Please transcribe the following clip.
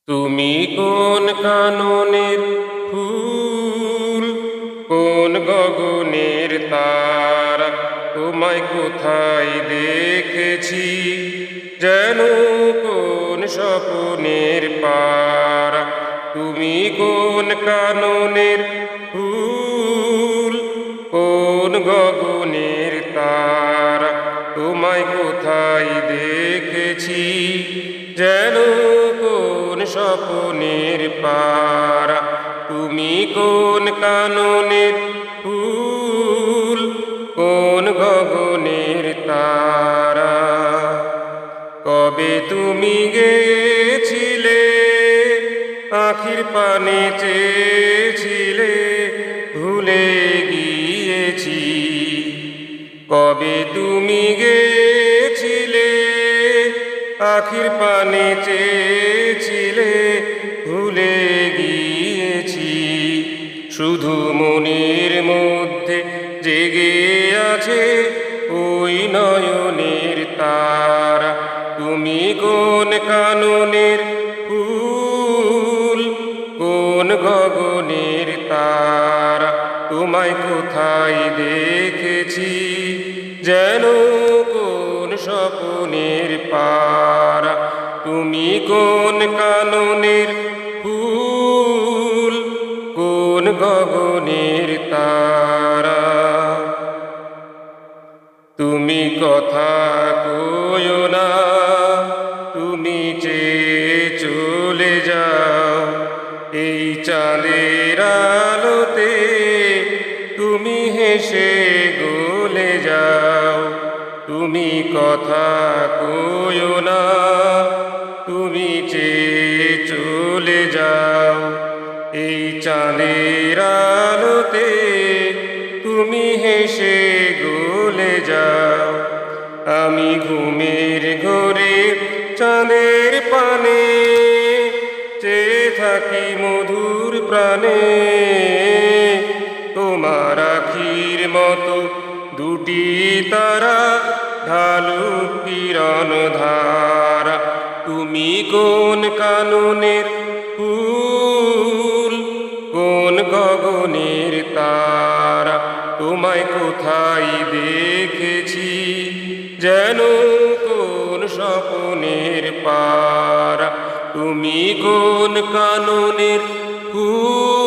তুমি কোন কাননের ফুল, কোন গগনের তারা, তোমায় কোথায় দেখেছি যেন কোন স্বপ্নের পারা। তুমি কোন কাননের ফুল, কোন গগনের তারা, তোমায় কোথায় দেখেছি যেন কোন স্বপ্নের পারা। তুমি কোন কাননের ফুল, কোন গগনের তারা। কবে তুমি গেছিলে আখির পানে চেয়েছিলে, ভুলে গিয়েছি। কবে তুমি গেছিলে আখির পানে চেয়েছিলে, ভুলে গিয়েছি। শুধু মনের মধ্যে জেগে আছে ওই নয়নের তারা। তুমি কোন কাননের ফুল, কোন গগনের তারা, তোমায় কোথায় দেখেছি যেন কোন স্বপ্নের পারা। তুমি কোন কাননের ফুল, কোন গগনের তারা। তুমি কথা কইও না, তুমি চেয়ে চলে যাও এই চাঁদের আলোতে, তুমি হেসে গলে যাও। তুমি কথা কইও না, তুমি চেয়ে চলে যাও এই চাঁদের আলোতে, তুমি হেসে গলে যাও। আমি ঘুমের ঘরে চাঁদের পানে চেয়ে থাকি মধুর প্রাণে, তোমার আখির মতো দুটি তারা ঢালু কিরণ ধারা। তুমি কোন কাননের ফুল, কোন গগনের তারা, তোমায় কোথায় দেখেছি যেন কোন স্বপ্নের পারা। তুমি কোন কাননের ফুল,